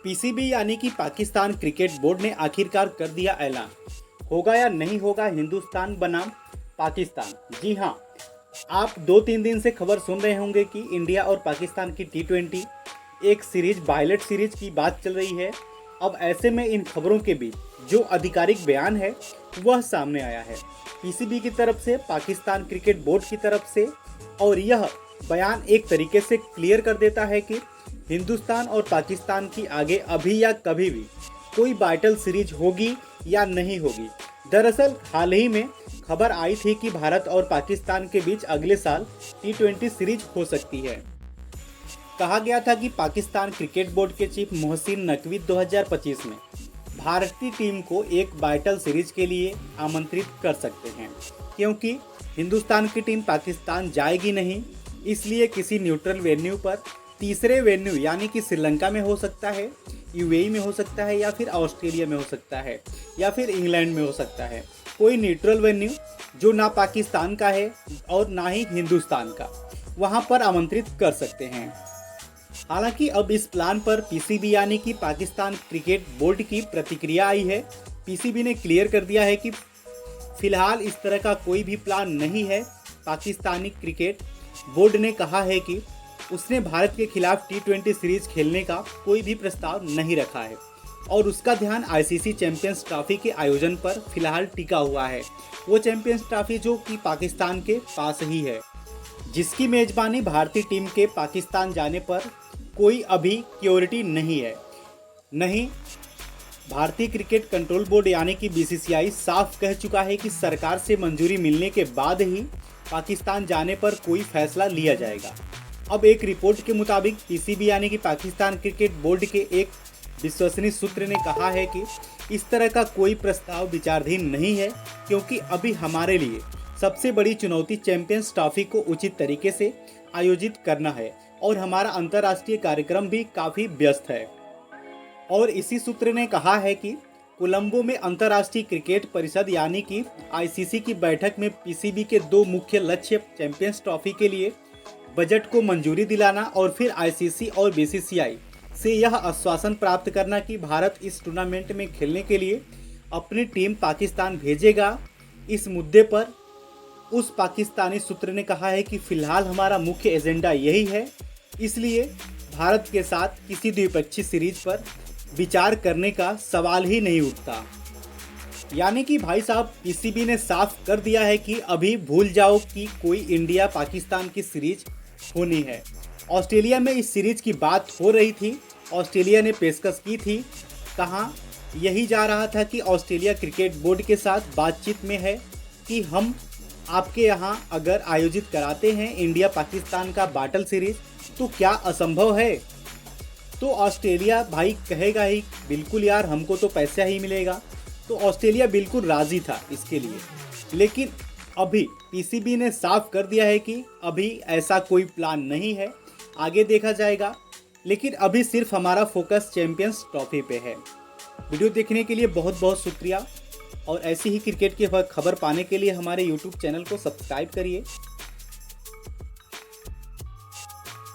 PCB यानी कि Pakistan cricket board ने आखिरकार कर दिया ऐलान। होगा या नहीं होगा हिंदुस्तान बनाम पाकिस्तान। जी हाँ, आप 2-3 दिन से खबर सुन रहे होंगे कि इंडिया और पाकिस्तान की T20 एक सीरीज पायलट सीरीज की बात चल रही है। अब ऐसे में इन खबरों के बीच जो आधिकारिक बयान है वह सामने आया है पीसीबी की तरफ से, पाकिस्तान क्रिकेट बोर्ड की तरफ से। और यह बयान एक तरीके से क्लियर कर देता है कि हिंदुस्तान और पाकिस्तान की आगे अभी या कभी भी कोई वाइटल सीरीज होगी या नहीं होगी। दरअसल हाल ही में खबर आई थी कि भारत और पाकिस्तान के बीच अगले साल T20 सीरीज हो सकती है। कहा गया था कि पाकिस्तान क्रिकेट बोर्ड के चीफ मोहसिन नकवी 2025 में भारतीय टीम को एक वाइटल सीरीज के लिए आमंत्रित कर सकते हैं, क्योंकि हिंदुस्तान की टीम पाकिस्तान जाएगी नहीं, इसलिए किसी न्यूट्रल वेन्यू पर, तीसरे वेन्यू यानी कि श्रीलंका में हो सकता है, यूएई में हो सकता है, या फिर ऑस्ट्रेलिया में हो सकता है, या फिर इंग्लैंड में हो सकता है। कोई न्यूट्रल वेन्यू जो ना पाकिस्तान का है और ना ही हिंदुस्तान का, वहां पर आमंत्रित कर सकते हैं। हालांकि अब इस प्लान पर पीसीबी यानी कि पाकिस्तान क्रिकेट बोर्ड की प्रतिक्रिया आई है। पीसीबी ने क्लियर कर दिया है कि फिलहाल इस तरह का कोई भी प्लान नहीं है। पाकिस्तानी क्रिकेट बोर्ड ने कहा है कि उसने भारत के खिलाफ T20 सीरीज खेलने का कोई भी प्रस्ताव नहीं रखा है और उसका ध्यान आईसीसी चैंपियंस ट्रॉफी के आयोजन पर फिलहाल टिका हुआ है। वो चैंपियंस ट्रॉफी जो कि पाकिस्तान के पास ही है, जिसकी मेजबानी भारतीय टीम के पाकिस्तान जाने पर कोई अभी क्योरिटी नहीं है। नहीं, भारतीय क्रिकेट कंट्रोल बोर्ड यानी कि बीसीसीआई साफ कह चुका है कि सरकार से मंजूरी मिलने के बाद ही पाकिस्तान जाने पर कोई फैसला लिया जाएगा। अब एक रिपोर्ट के मुताबिक पीसीबी यानी कि पाकिस्तान क्रिकेट बोर्ड के एक विश्वसनीय सूत्र ने कहा है कि इस तरह का कोई प्रस्ताव विचाराधीन नहीं है, क्योंकि अभी हमारे लिए सबसे बड़ी चुनौती चैंपियंस ट्रॉफी को उचित तरीके से आयोजित करना है और हमारा अंतर्राष्ट्रीय कार्यक्रम भी काफ़ी व्यस्त है। और इसी सूत्र ने कहा है कि कोलंबो में अंतर्राष्ट्रीय क्रिकेट परिषद यानी कि आईसीसी की बैठक में पीसीबी के दो मुख्य लक्ष्य चैंपियंस ट्रॉफी के लिए बजट को मंजूरी दिलाना और फिर आईसीसी और बीसीसीआई से यह आश्वासन प्राप्त करना कि भारत इस टूर्नामेंट में खेलने के लिए अपनी टीम पाकिस्तान भेजेगा। इस मुद्दे पर उस पाकिस्तानी सूत्र ने कहा है कि फिलहाल हमारा मुख्य एजेंडा यही है, इसलिए भारत के साथ किसी द्विपक्षीय सीरीज पर विचार करने का सवाल ही नहीं उठता। यानी कि भाई साहब, पीसीबी ने साफ कर दिया है कि अभी भूल जाओ कि कोई इंडिया पाकिस्तान की सीरीज होनी है। ऑस्ट्रेलिया में इस सीरीज की बात हो रही थी, ऑस्ट्रेलिया ने पेशकश की थी। कहाँ यही जा रहा था कि ऑस्ट्रेलिया क्रिकेट बोर्ड के साथ बातचीत में है कि हम आपके यहाँ अगर आयोजित कराते हैं इंडिया पाकिस्तान का बाटल सीरीज तो क्या असंभव है। तो ऑस्ट्रेलिया भाई कहेगा ही बिल्कुल यार, हमको तो पैसा ही मिलेगा। तो ऑस्ट्रेलिया बिल्कुल राज़ी था इसके लिए। लेकिन अभी पीसीबी ने साफ कर दिया है कि अभी ऐसा कोई प्लान नहीं है, आगे देखा जाएगा। लेकिन अभी सिर्फ हमारा फोकस चैंपियंस ट्रॉफी पे है। वीडियो देखने के लिए बहुत बहुत शुक्रिया और ऐसी ही क्रिकेट की खबर पाने के लिए हमारे यूट्यूब चैनल को सब्सक्राइब करिए।